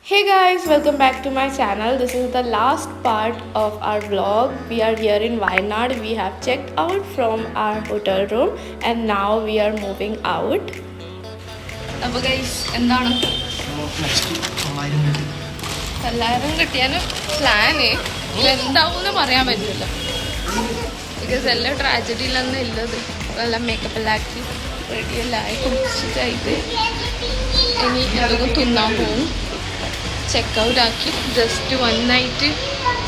Hey guys, welcome back to my channel. This is the last part of our vlog. We are here in Wayanad. We have checked out from our hotel room and now we are moving out. അപ്പോൾ guys എന്താണ് എല്ലാവരും കിട്ടിയാലും plan എന്താവും പറയാൻ പറ്റില്ല. Because എല്ലാം ട്രാജഡിയിലൊന്നും ഇല്ലത്. എല്ലാം മേക്കപ്പ് എല്ലാം ആക്കി റെഡിയെല്ലാം ആയി കുടിച്ചിട്ടായിട്ട് ഇനി എന്തെങ്കിലും തിന്നാൻ പോവും. ചെക്കൗട്ട് ആക്കി ജസ്റ്റ് 1 നൈറ്റ്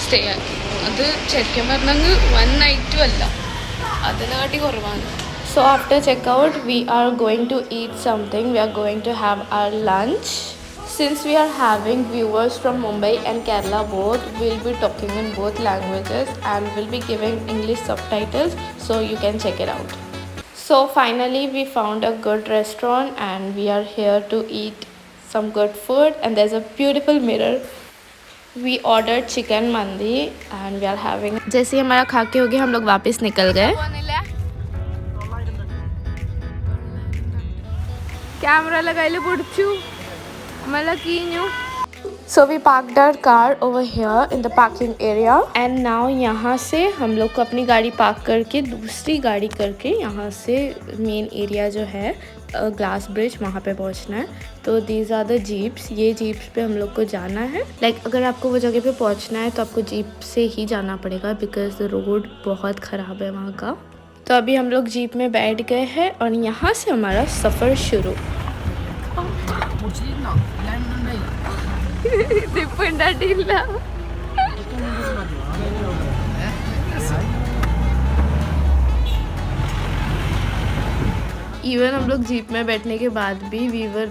സ്റ്റേ ആക്കി. അത് ശരിക്കും പറഞ്ഞെങ്കിൽ 1 നൈറ്റും അല്ല, അതിനെക്കാട്ടി കുറവാണ്. So after checkout we are going to eat something. We are going to have our lunch. Since we are having viewers from Mumbai and Kerala both, we'll be talking in both languages and we'll be giving English subtitles so you can check it out. So finally we found a good restaurant and we are here to eat some good food and there's a beautiful mirror. We ordered chicken mandi and we are having. जैसे हमारा खा के हो गया हम लोग वापस निकल गए. कैमरा लगाइले बुड़चू मला कीन्यू. So we parked our car over here in the parking area and now यहाँ से हम लोग को अपनी गाड़ी पार्क करके दूसरी गाड़ी करके यहाँ से मेन एरिया जो है ग्लास ब्रिज वहाँ पे पहुँचना है. तो दीज आर द जीप्स. ये जीप्स पे हम लोग को जाना है. अगर आपको वो जगह पे पहुँचना है तो आपको जीप से ही जाना पड़ेगा बिकॉज रोड बहुत ख़राब है वहाँ का. तो अभी हम लोग जीप में बैठ गए हैं और यहाँ से हमारा सफ़र शुरू. इवन हम लोग जीप में बैठने के बाद भी वीवर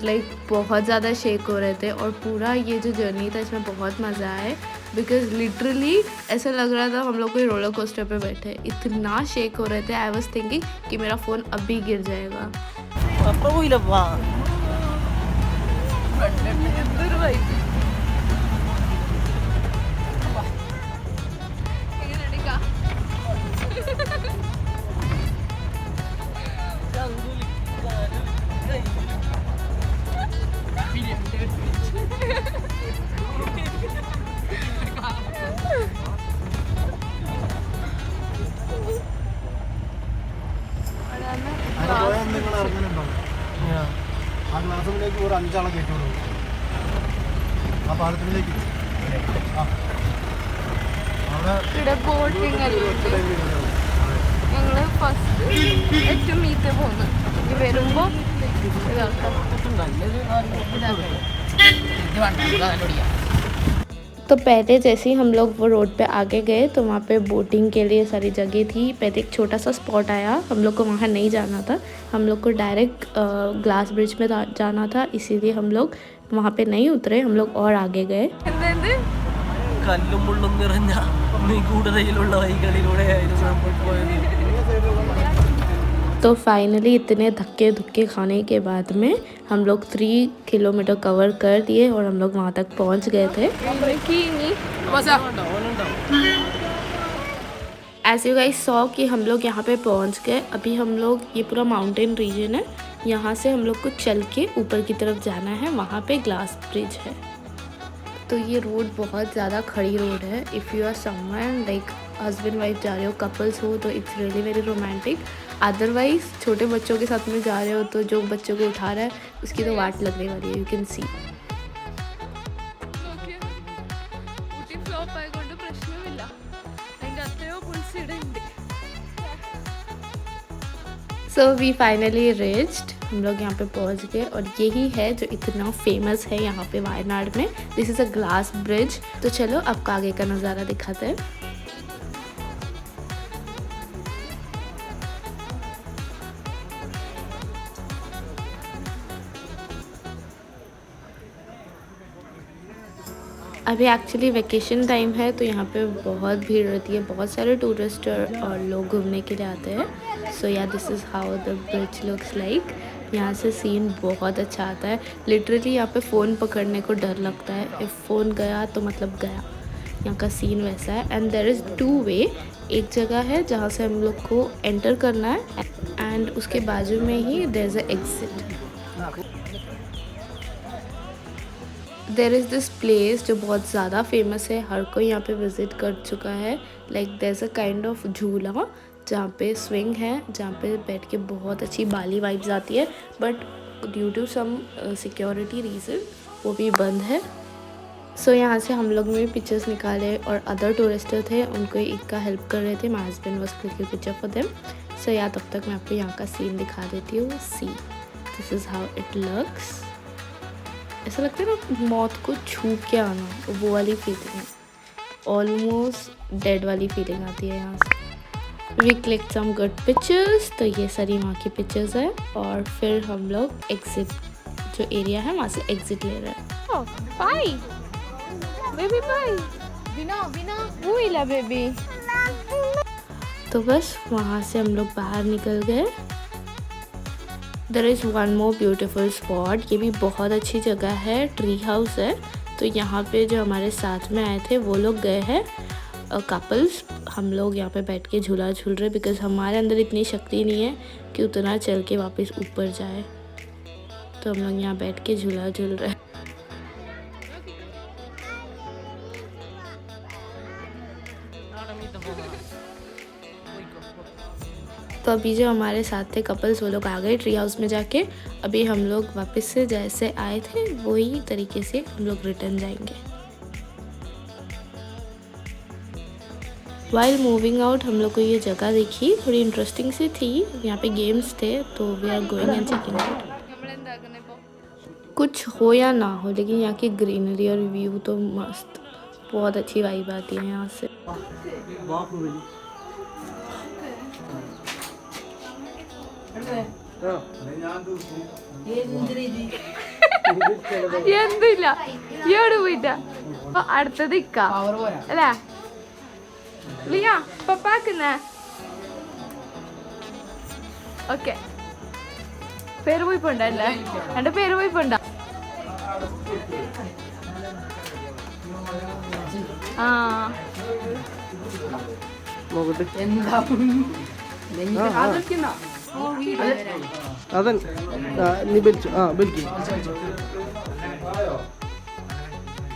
बहुत ज़्यादा शेक हो रहे थे और पूरा ये जो जर्नी था इसमें बहुत मज़ा आया बिकॉज लिटरली ऐसा लग रहा था हम लोग कोई रोलर कोस्टर पे बैठे. इतना शेक हो रहे थे. आई वॉज थिंकिंग कि मेरा फ़ोन अभी गिर जाएगा. ആ ക്ലാസ്സിലേക്ക് ഒരു 5 ആളെ കയറ്റുള്ളൂ. ആ പാലത്തിലേക്ക് ഇവിടെ ബോട്ടിങ് ഞങ്ങൾ ഫസ്റ്റ് ഏറ്റവും മീറ്റ് പോകുന്നു വരുമ്പോൾ तो पहले जैसे ही हम लोग वो रोड पे आगे गए तो वहाँ पे बोटिंग के लिए सारी जगह थी. पहले एक छोटा सा स्पॉट आया. हम लोग को वहाँ नहीं जाना था. हम लोग को डायरेक्ट ग्लास ब्रिज में जाना था, इसीलिए हम लोग वहाँ पे नहीं उतरे. हम लोग और आगे गए. तो फाइनली इतने धक्के धुक्के खाने के बाद में हम लोग 3 किलोमीटर कवर कर दिए और हम लोग वहाँ तक पहुँच गए थे. ऐसे यू गाइस सॉ कि हम लोग यहाँ पे पहुँच गए. अभी हम लोग ये पूरा माउंटेन रीजन है. यहाँ से हम लोग को चल के ऊपर की तरफ जाना है. वहाँ पे ग्लास ब्रिज है. तो ये रोड बहुत ज़्यादा खड़ी रोड है. If you are someone husband wife जा रहे हो, कपल्स हो, तो it's really very romantic. Otherwise छोटे बच्चों के साथ में जा रहे हो तो जो बच्चों को उठा रहा है उसकी तो वाट लगने वाली है. You can see. So we finally reached. हम लोग यहाँ पे पहुँच गए और यही है जो इतना फेमस है यहाँ पे वायनाड में. This is a glass bridge. तो चलो आपको आगे का नज़ारा दिखाते हैं. अभी एक्चुअली वेकेशन टाइम है तो यहाँ पे बहुत भीड़ रहती है. बहुत सारे टूरिस्ट और लोग घूमने के लिए आते हैं. सो या this is how the bridge looks like. यहाँ से सीन बहुत अच्छा आता है. लिटरली यहाँ पे फ़ोन पकड़ने को डर लगता है. इफ़ फ़ोन गया तो मतलब गया. यहाँ का सीन वैसा है. एंड देयर इज़ 2 वे. एक जगह है जहाँ से हम लोग को एंटर करना है एंड उसके बाजू में ही there is a exit. There is this place जो बहुत ज़्यादा फेमस है, हर कोई यहाँ पे विज़िट कर चुका है. Like there is a kind of झूला जहाँ पे स्विंग है, जहाँ पे बैठ के बहुत अच्छी बाली वाइब्स आती है. But due to some security reason वो भी बंद है. सो यहाँ से हम लोग ने पिक्चर्स निकाले और अदर टूरिस्टर थे, उनको एक का हेल्प कर रहे थे. My husband was clicking picture for them. So या तब तक मैं आपको यहाँ का सीन दिखा देती हूँ. See, this is how it looks. ऐसा लगता है ना मौत को छू के आना, वो वाली फीलिंग है. ऑलमोस्ट डेड वाली फीलिंग आती है यहाँ से. We click some good pictures. तो ये सारी वहाँ की पिक्चर्स है और फिर हम लोग एग्जिट जो एरिया है वहाँ से एग्जिट ले रहे हैं. Bye baby, bye. बिना वो बेबी. तो बस वहाँ से हम लोग बाहर निकल गए. There is one more beautiful spot. ये भी बहुत अच्छी जगह है, ट्री हाउस है. तो यहाँ पे जो हमारे साथ में आए थे वो लोग गए हैं कपल्स. हम लोग यहाँ पे बैठ के झूला झूल रहे बिकॉज हमारे अंदर इतनी शक्ति नहीं है कि उतना चल के वापस ऊपर जाए. तो हम लोग यहाँ बैठ के झूला झूल रहे हैं. तो अभी जो हमारे साथ थे कपल्स वो लोग आ गए ट्री हाउस में जाके. अभी हम लोग वापस से जैसे आए थे वही तरीके से हम लोग रिटर्न जाएंगे. वाइल मूविंग आउट हम लोग को ये जगह देखी, थोड़ी इंटरेस्टिंग सी थी. यहाँ पे गेम्स थे तो we are going and checking out. कुछ हो या ना हो लेकिन यहाँ की ग्रीनरी और व्यू तो मस्त, बहुत अच्छी वाइब आती है यहाँ से. എന്തില്ല ഇവിടെ പോയിട്ടാ അടുത്തത് ഇക്ക അല്ലേ ലിയ പപ്പാക്കുന്നേ. ഓക്കെ പേര് പോയി പോണ്ടല്ലേ, എന്റെ പേര് പോയി പോണ്ട. ആ അതൻ നീ ബെലിച്ചു. ആ ബെലിക്ക്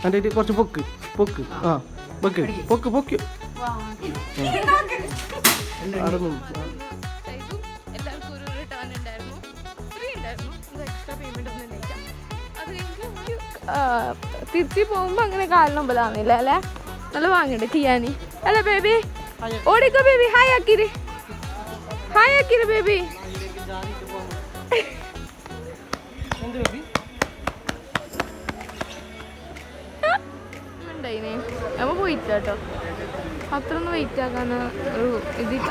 അതിൻ്റെ കുറച്ച് പൊക്ക് പൊക്ക്. ആ പൊക്ക് പൊക്ക് പൊക്ക്. എല്ലാവർക്കും ഒരു റിട്ടേൺ ഉണ്ടായിരുന്നു, ഫ്രീ ഉണ്ടായിരുന്നു, എക്സ്ട്രാ പേയ്മെന്റ് ഒന്നും ഇല്ല. അത് കഴിഞ്ഞ് തിരിച്ച് പോകുമ്പോൾ അങ്ങനെ കാലിനൊമ്പതാവുന്നില്ല അല്ലേ. നല്ല വാങ്ങണ്ടേ കിയാനി അല്ലേ ബേബി. ഓടിക്കോ ബേബി. ഹായ് ആക്കിരി, ഹായ് ആക്കിരി ബേബി. ഉണ്ടായിനെ അമ്മ പോയിട്ട കേട്ടോ. അത്രയൊന്നും വെയിറ്റ് ആക്കാൻ ഒരു ഇതില്ല,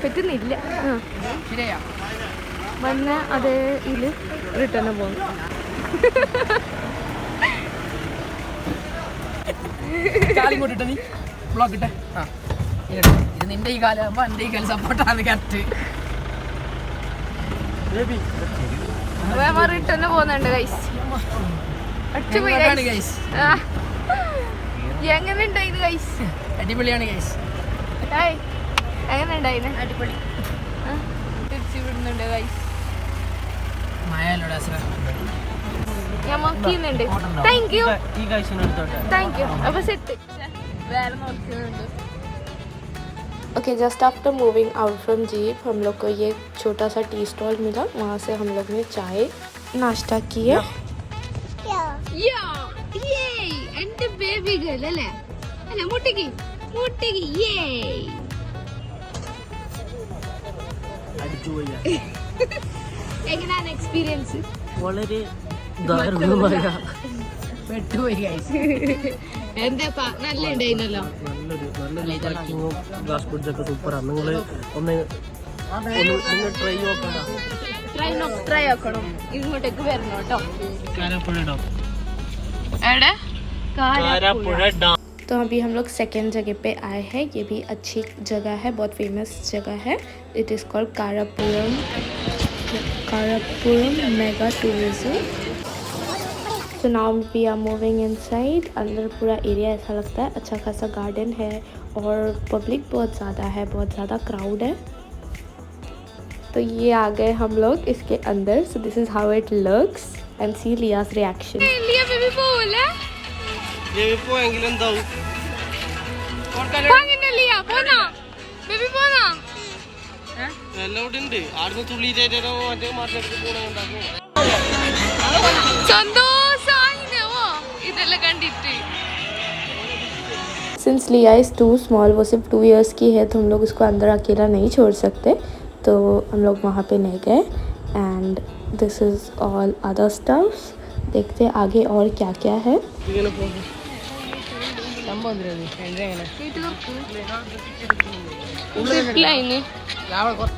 പറ്റുന്നില്ല. വന്ന അതേ ഇതിൽ റിട്ടേൺ പോകുന്നു. നിന്റെ ഈ കാലാകുമ്പോ എന്റെ ഈ കാലം സപ്പോർട്ടാണ് കറക്റ്റ്. റിട്ടേൺ പോകുന്നുണ്ട് ഗൈസ്. എങ്ങനെ ഉണ്ടായിരുന്നു ഗൈസ്? അടിപൊളിയാണ് ഗൈസ്. എങ്ങനെ ഉണ്ടായിരുന്നു? അടിപൊളി. തിരിച്ചു വിടുന്നുണ്ട് ഗൈസ്. മഴയല്ലോടെ ഞാൻ നോക്കിയുന്നുണ്ട്. Thank you thank you. അപ്പൊ സെറ്റ് വേറെ നോക്കുന്നുണ്ട്. Okay just after moving out from jeep हम लोग को ये छोटा सा टी स्टॉल मिला. वहाँ से हम लोग ने चाय नाश्ता किया. എൻ്റെ ബേബി ഗേൾ അല്ലേ അല്ല മുട്ടിക്ക് മുട്ടിക്ക്. എങ്ങനെയാണ് എക്സ്പീരിയൻസ്? വളരെ ദാരുണമായ പെട്ടുപോയി ഗൈസ്. എന്താ നല്ല ഉണ്ടായിരുന്നല്ലോ. നല്ലൊരു പാക്കിങ്ങും ഗ്ലാസ് ബ്രിഡ്ജൊക്കെ സൂപ്പറാണ്. നിങ്ങൾ ഒന്ന് ട്രൈ ആക്കണം. ഇങ്ങോട്ടേക്ക് വരണം കേട്ടോ. കാരാപ്പുഴ ഡാം. എവിടെ? കാരാപ്പുഴ ഡാം. तो अभी हम लोग सेकेंड जगह पे आए हैं. ये भी अच्छी जगह है, बहुत फेमस जगह है. It is called Karapuram mega tourism. तो now we are moving inside. अंदर पूरा एरिया ऐसा लगता है अच्छा खासा गार्डन है और पब्लिक बहुत ज़्यादा है, बहुत ज़्यादा क्राउड है. तो ये आ गए हम लोग इसके अंदर. So this is how it looks and see Liya's reaction. Liya baby बोला ये भी പോയെങ്കിലും എന്താവും അങ്ങനെ ലിയ പോനാ ബേബി പോനാ എല്ലാം ഉണ്ട് ആടുന്ന് തുള്ളിയിട്ടോ മറ്റേ മാർക്കറ്റിൽ പോകണമെന്നുണ്ടാക്കും സന്തോഷായിനോ ഇതെല്ലാം കണ്ടിട്ട്. Since लिया is too small, वो सिर्फ 2 years की है तो हम लोग उसको अंदर अकेला नहीं छोड़ सकते, तो हम लोग वहाँ पे नहीं गए. And this is all other stuffs. देखते हैं आगे और क्या क्या है.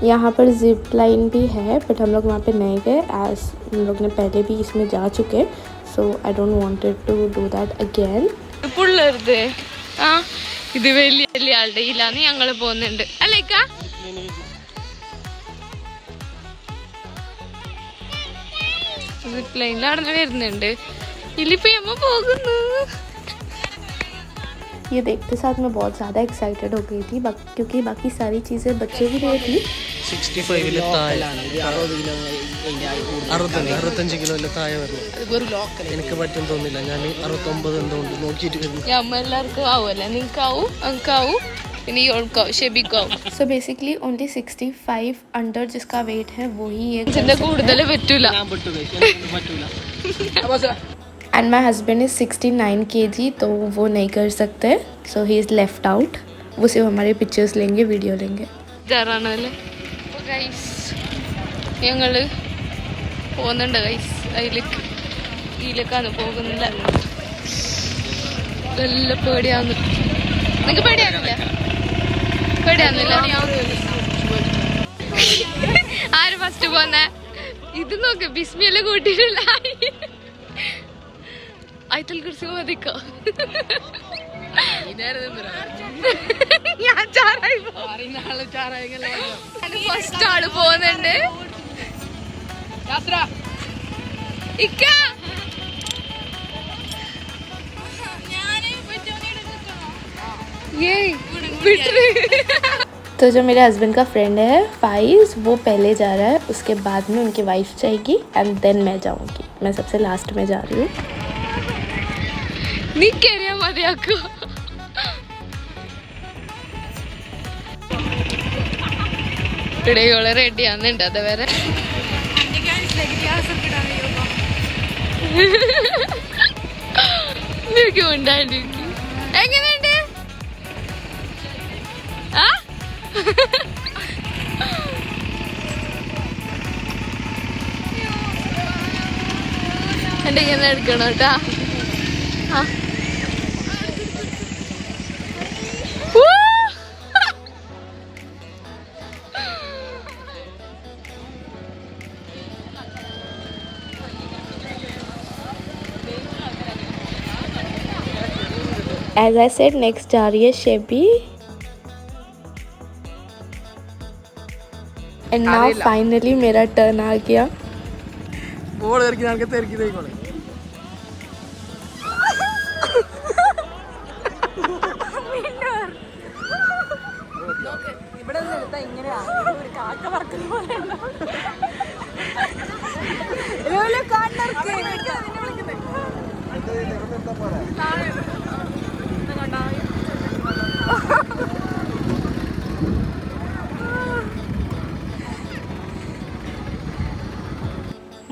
यहाँ पर जिप लाइन भी है बट हम लोग वहाँ पे नहीं गए एज हम लोग ने पहले भी इसमें जा चुके. So I don't wanted to do that again. പിള്ളേരുടെ ആ ഇത് വലിയ വലിയ ആളുടെ ഇല്ലാന്ന് ഞങ്ങൾ പോകുന്നുണ്ട് അല്ലേക്കാ. പ്ലെയിനിൽ നടന്ന് വരുന്നുണ്ട്. ഇല്ലിപ്പോ അമ്മ പോകുന്നു. ये देखते साथ मैं बहुत ज़्यादा एक्साइटेड हो गई थी क्योंकि बाकी सारी चीज़ें बच्चे भी लिए थी. 65 65 കിലോ താഴെ വരുന്നു. എനിക്ക് പറ്റും തോന്നില്ല. ഞാൻ 69 എന്തുകൊണ്ട് നോക്കിയിട്ട് എല്ലാവർക്കും ആവുമല്ലേ. നിങ്ങൾക്കാവും അങ്കാവും പിന്നെ ഷെബിക്കാവും. സോ ബേസിക്കലി ഓൺലി 65 अंडर जिसका वेट है वही है. കൂടുതൽ പറ്റൂല. And my husband is 69 kg तो वो नहीं कर सकते. सो ही इज़ लेफ्ट आउट. वो सिर्फ हमारे पिक्चर्स लेंगे वीडियो लेंगे. ജറാണല്ലേ ഗൈസ് ഞങ്ങൾ പോകുന്നുണ്ട് ഗൈസ്. ഇതിലേക്കാണ് പോകുന്നില്ല. നല്ല പേടിയാവുന്നു. നിങ്ങൾക്ക് പേടിയാകുന്നില്ല? പേടിയാകുന്നില്ല? ആര് ഫസ്റ്റ് പോന്നെ? ഇത് നോക്ക് ബിസ്മിയെല്ലാം കൂട്ടിയിട്ടില്ല. ആയത്തുൽ കുർസി മതിക്കോ? ഞാൻ ഫസ്റ്റ് ആള് പോകുന്നുണ്ട്. तो जो मेरे हस्बैंड का फ्रेंड है फाइज वो पहले जा रहा है. उसके बाद में उनकी वाइफ जाएगी एंड देन मैं जाऊंगी. मैं सबसे लास्ट में जा रही हूँ. നിക്കറിയാ മതിയാക്കോ. ഇടയോളെ റെഡി ആവുന്നുണ്ട്. അത് വരെ ഉണ്ടായിരിക്കും. എങ്ങനെയുണ്ട്? ആ എന്റെ ഇങ്ങനെ എടുക്കണം കേട്ടാ. As I said, next जा रही है शेबी. And now finally मेरा टर्न आ गया. ബോൾ ഇറക്കി നടക്കത്തെ ഇറക്കി തേക്കോളെ. ഇവിടെ നിർത്താ ഇങ്ങനെയാ ഒരു കാക്ക പറക്കുന്ന പോലെ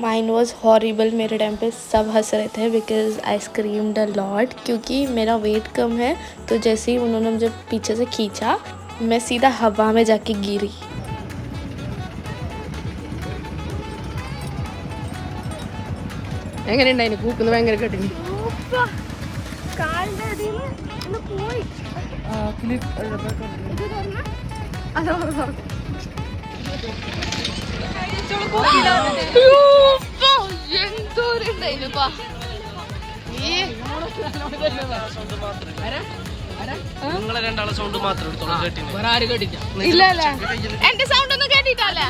माइन वॉज हॉरिबल. मेरे टाइम पे सब हंस रहे थे because I screamed a lot क्योंकि मेरा वेट कम है. तो जैसे ही उन्होंने मुझे पीछे से खींचा मैं सीधा हवा में जाके गिरी. എങ്ങനെയുണ്ടായിരുന്നു? കൂക്കുന്ന ഭയങ്കര കേട്ടിന്. നിങ്ങളെ രണ്ടാളെ സൗണ്ട് മാത്രം ഇല്ല എന്റെ സൗണ്ട് ഒന്നും കേട്ടിട്ടല്ല.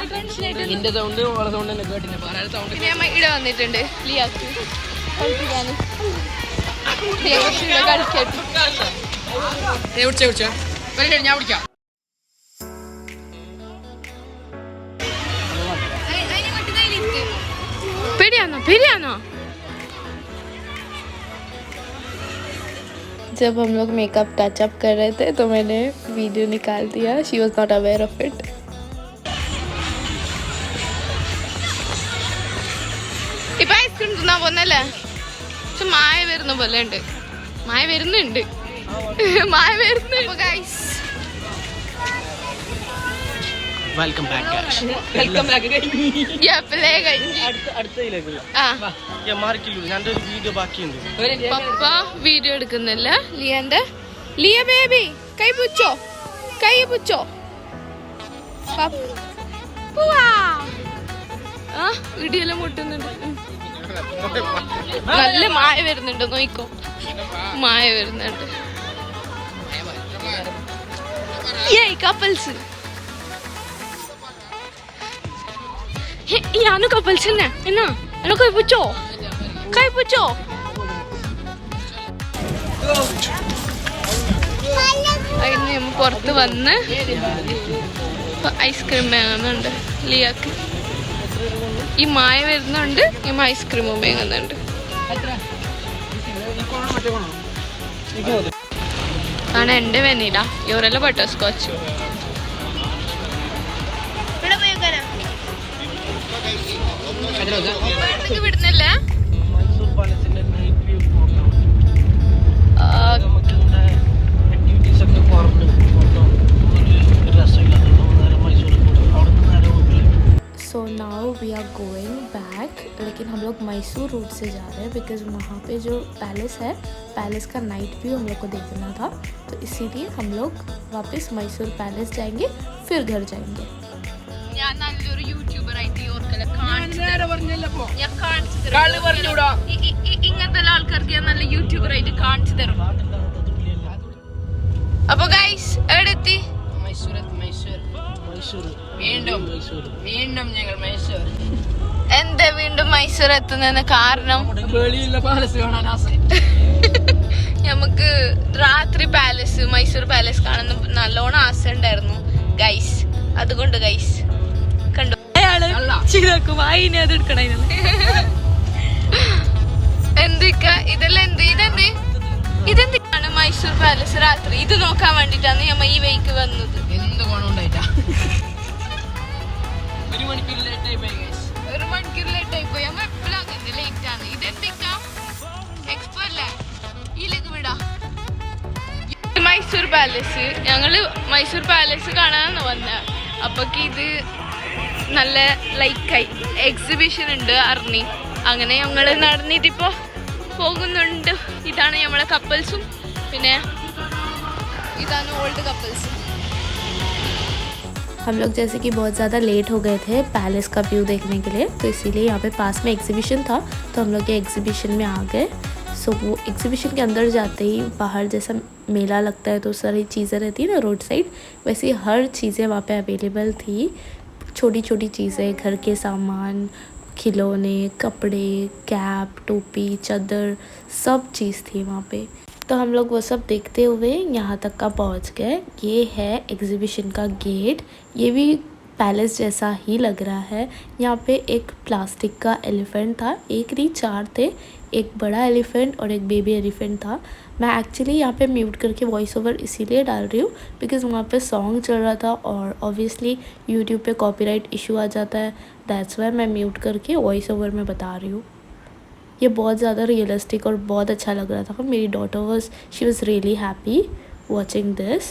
നിന്റെ സൗണ്ട് ഓളെ സൗണ്ട് തന്നെ കേട്ടില്ല. സൗണ്ട് ഇവിടെ വന്നിട്ടുണ്ട് ലിയാക്ക് കളിപ്പിക്കാന്. കളിക്കട്ടെ ഞാൻ പിടിക്കാം. पेड़ियाना जब हम लोग मेकअप टचअप कर रहे थे तो मैंने वीडियो निकाल दिया. She was not aware of it. ഇപ്പൊ ഐസ്ക്രീം തിന്നാൻ പോന്നല്ലേ? പക്ഷെ മായ വരുന്ന പോലെ ഉണ്ട്. മായ വരുന്നുണ്ട്. Guys welcome back. പപ്പ വീഡിയോ എടുക്കുന്നില്ല ലിയന്റെ. ലിയ ബേബി കൈ പുച്ചോ. ഇടിയെല്ലാം മുട്ടുന്നുണ്ട്. നല്ല മായ വരുന്നുണ്ട്. നോയിക്കോ, മായ വരുന്നുണ്ട്. കപ്പിൾസ് यानो कपल्स ने है ना. हेलो कई पूछो അതിന് നമ്മൾ പുറത്ത് വന്ന് ഐസ്ക്രീം വാങ്ങുന്നുണ്ട് ലിയാക്ക്. ഈ മായ വരുന്നുണ്ട്, ഈ ഐസ്ക്രീമും വാങ്ങുന്നുണ്ട്. ആണ് എൻ്റെ വെനില, ഇവരെല്ലാം ബട്ടർ സ്കോച്ച്. വിടുന്നല്ലേ? So now we are going back. लेकिन हम लोग मैसूर रोड से जा रहे हैं बिकॉज वहाँ पे जो पैलेस है, पैलेस का नाइट व्यू हम लोग को देखना था. तो इसीलिए हम लोग वापस मैसूर पैलेस जाएंगे, फिर घर जाएंगे. ഞാൻ നല്ലൊരു യൂട്യൂബർ ആയിട്ട് ഇങ്ങനത്തെ ആൾക്കാർക്ക് ഞാൻ നല്ല യൂട്യൂബർ ആയിട്ട് കാണിച്ചു തരും. അപ്പൊ ഗൈസ് എവിടെത്തി? വീണ്ടും ഞങ്ങൾ മൈസൂർ. എന്താ വീണ്ടും മൈസൂർ എത്തുന്നതിന് കാരണം? നമുക്ക് രാത്രി പാലസ്, മൈസൂർ പാലസ് കാണുന്ന നല്ലോണം ആശ ഉണ്ടായിരുന്നു ഗൈസ്. അതുകൊണ്ട് ഗൈസ് കണ്ടു അയാള് ചിരക്കും അതിനെ അത് എടുക്കണ എന്തൊക്ക ഇതെല്ലാം ഇതെന്താണ് മൈസൂർ പാലസ് രാത്രി ഇത് നോക്കാൻ വേണ്ടിട്ടാണ് നമ്മ ഈ വഴിക്ക് വന്നത്. എന്ത് ഗുണമുണ്ടായിട്ടാ? ഒരു മണിക്കൂർ ലേറ്റായി പോയി. നമ്മ എപ്പോഴും അങ്ങനെ ലേറ്റ് ആണ്. ഇതെന്തൊക്ക എക്സ്പോ അല്ലേ? ഇതിലേക്ക് വിടാ. മൈസൂർ പാലസ്, ഞങ്ങള് മൈസൂർ പാലസ് കാണാനാണ് വന്നത്. അപ്പൊക്ക് ഇത് നല്ല ലൈക്കായി എക്സിബിഷൻ ഉണ്ട് അറിഞ്ഞി. അങ്ങനെ ഞങ്ങൾ നടന്നിട്ടിപ്പോ പോകുന്നുണ്ട്. ഇതാണ് നമ്മളെ കപ്പിൾസും, പിന്നെ ഇതാണ് ഓൾഡ് കപ്പിൾസും. हम लोग जैसे कि बहुत ज़्यादा लेट हो गए थे पैलेस का व्यू देखने के लिए, तो इसीलिए यहाँ पे पास में एग्जीबिशन था, तो हम लोग ये एग्जीबिशन में आ गए. सो वो एग्जीबिशन के अंदर जाते ही बाहर जैसा मेला लगता है तो सारी चीज़ें रहती है ना रोड साइड, वैसे हर चीज़ें वहाँ पे अवेलेबल थी. छोटी छोटी चीज़ें, घर के सामान, खिलौने, कपड़े, कैप, टोपी, चादर, सब चीज़ थी वहाँ पे. तो हम लोग वो सब देखते हुए यहाँ तक का पहुँच गए. ये है एग्जीबिशन का गेट. ये भी पैलेस जैसा ही लग रहा है. यहाँ पे एक प्लास्टिक का एलिफेंट था, एक नहीं 4 थे. एक बड़ा एलिफेंट और एक बेबी एलिफेंट था. मैं एक्चुअली यहाँ पे म्यूट करके वॉइस ओवर इसीलिए डाल रही हूँ बिकॉज़ वहाँ पे सॉन्ग चल रहा था और ऑब्वियसली यूट्यूब पे कॉपीराइट इशू आ जाता है. दैट्स वाई मैं म्यूट करके वॉइस ओवर में बता रही हूँ. ये बहुत ज़्यादा रियलिस्टिक और बहुत अच्छा लग रहा था. मेरी daughter she was really happy watching this.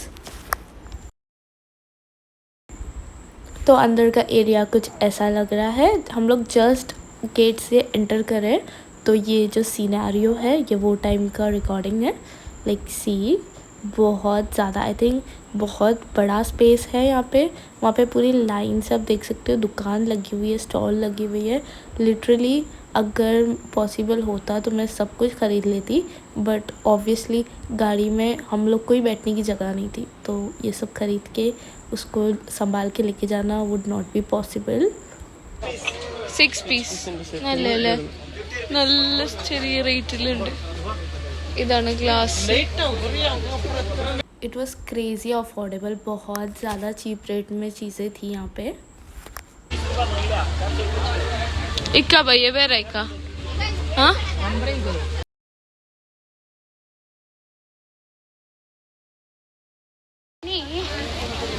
तो अंदर का एरिया कुछ ऐसा लग रहा है. हम लोग जस्ट गेट से एंटर करें तो ये जो सीनैरियो है ये वो टाइम का रिकॉर्डिंग है. लाइक सी बहुत ज़्यादा आई थिंक बहुत बड़ा स्पेस है यहाँ पे. वहाँ पे पूरी लाइन से आप देख सकते हो, दुकान लगी हुई है, स्टॉल लगी हुई है. लिटरली अगर पॉसिबल होता तो मैं सब कुछ ख़रीद लेती, बट ऑब्वियसली गाड़ी में हम लोग को ही बैठने की जगह नहीं थी, तो ये सब ख़रीद के उसको संभाल के लेके जाना would not be possible. 6 piece നല്ലല്ലേ, നല്ല ചെറിയ റേറ്റിലുണ്ട്. ഇതാണ് glass. It was crazy affordable. बहुत ज़्यादा चीप रेट में चीज़ें थी यहाँ पे. इक्का भैया बेरा इक्का हाँ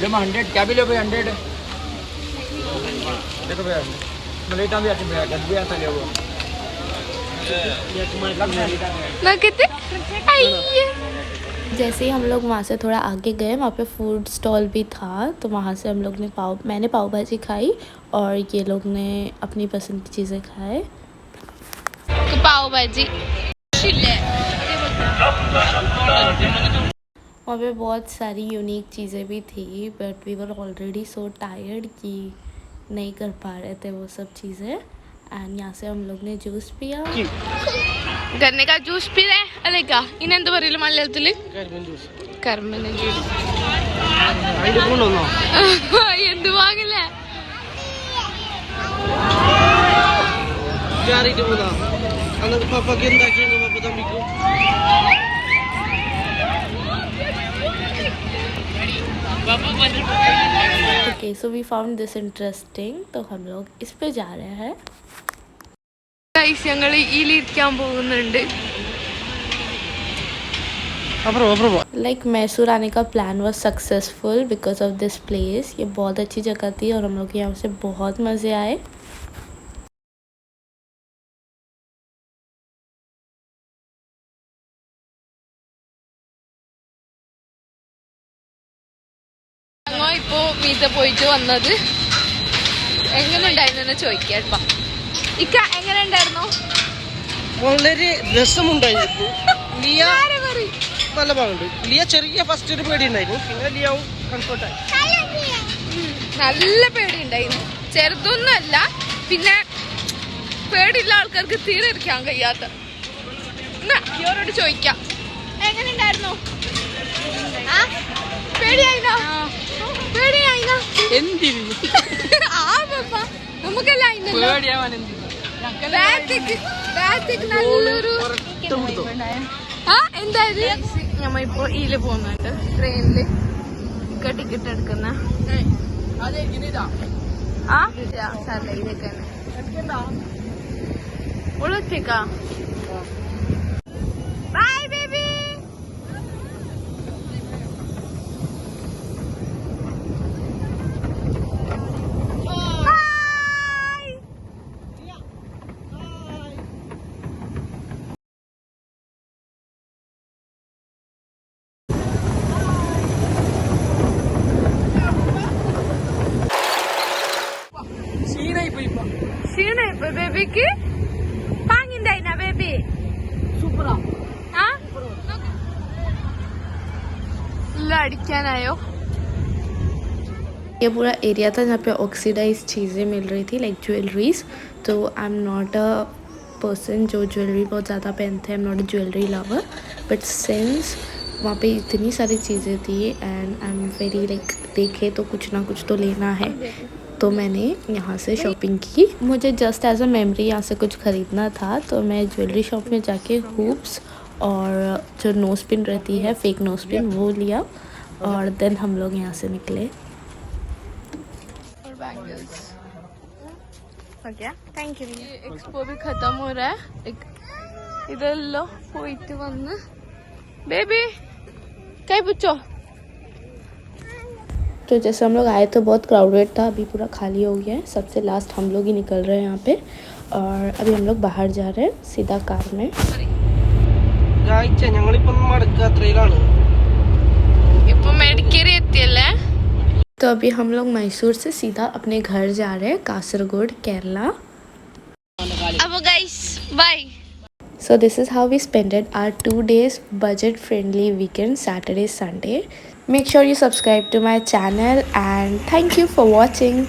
जब 100 क्या भी लो भाई 100 देखो भैया मलेटा भी आते भैया गद भी आता ले वो ना कितने जैसे ही हम लोग वहाँ से थोड़ा आगे गए वहाँ पे फूड स्टॉल भी था तो वहाँ से हम लोग ने मैंने पाव भाजी खाई और ये लोग ने अपनी पसंद की चीज़ें खाए। पाव भाजी वहाँ पे बहुत सारी यूनिक चीज़ें भी थी but we were already so tired कि नहीं कर पा रहे थे वो सब चीज़ें। एंड यहाँ से हम लोग ने जूस पिया। गन्ने का जूस पी रहे अरे का इन्हें बरील मार लेते कर्मने जूस എന്തുവാകില്ലേ okay so we found this interesting तो हम लोग इस पे जा रहे हैं। ഞങ്ങൾ ഇതിലിരിക്കാൻ പോകുന്നുണ്ട് लाइक मैसूर आने का plan was successful because of this place. ये बहुत अच्छी जगह थी और हम लोग यहाँ से बहुत मज़े आए। ഞങ്ങൾ ഇപ്പോൾ മീത്ത പോയിട്ട് വന്നത് എങ്ങനെ ഉണ്ടായിരുന്നു ചോദിക്കാം ഇക്ക എങ്ങനെ ഉണ്ടായിരുന്നു വളരെ രസമുണ്ടായിരുന്നു ലിയ നല്ല ഭാഗമുണ്ട് ലിയ ചെറിയ ഫസ്റ്റ് ഒരു പേടി ഉണ്ടായിരുന്നു പിന്നെ ലിയാവും കംഫർട്ടായി നല്ല പേടി ഉണ്ടായിരുന്നു ചെറുതൊന്നുമല്ല പിന്നെ പേടിയുള്ള ആൾക്കാർക്ക് തീരെ ഇരിക്കാൻ കഴിയാത്ത ഇവരോട് ചോദിക്കാം എങ്ങനെ ഉണ്ടായിരുന്നു പേടിയായിനോ പേടിയായിനോ എന്തിന് ആ പപ്പ നമുക്കെല്ലാം നല്ലൊരു ആ എന്തായാലും നമ്മ ഇപ്പൊ ഇതില് പോകുന്നുണ്ട് ട്രെയിനില് ടിക്കറ്റ് എടുക്കുന്ന ആ സാറല്ല ഇതൊക്കെ ഉളച്ചേക്കാ ബൈ ബേബി ക്ഷീണയിപ്പോ ബേബിക്ക് പാങ്ങിണ്ടായിന ബേബി സൂപ്പറാ ആ ഇല്ല അടിക്കാനായോ ये पूरा एरिया था जहाँ पे ऑक्सीडाइज चीज़ें मिल रही थी लाइक ज्वेलरीज। तो I am not a person जो ज्वेलरी बहुत ज़्यादा पहनते हैं। I am not a jewellery lover but since वहाँ पे इतनी सारी चीज़ें थी and I am very like देखे तो कुछ ना कुछ तो लेना है तो मैंने यहाँ से शॉपिंग की। मुझे जस्ट एज अ मेमोरी यहाँ से कुछ ख़रीदना था तो मैं ज्वेलरी शॉप में जाके हुप्स और जो नोज पिन रहती है फेक नोज पिन वो लिया और देन हम लोग यहाँ से निकले। Thank you. एक्सपो भी खत्म हो रहा है इधर പോയിട്ട് വന്ന് बेबी कई पूछो। तो जैसे हम लोग आए तो बहुत क्राउडेड था अभी पूरा खाली हो गया है। सबसे लास्ट हम लोग ही निकल रहे हैं यहाँ पे और अभी हम लोग बाहर जा रहे हैं सीधा कार में। तो अभी हम लोग मैसूर से सीधा अपने घर जा रहे हैं कासरगोड केरला। अब guys bye. So this is how we spent our 2 days budget friendly weekend Saturday Sunday. Make sure you subscribe to my channel and thank you for watching.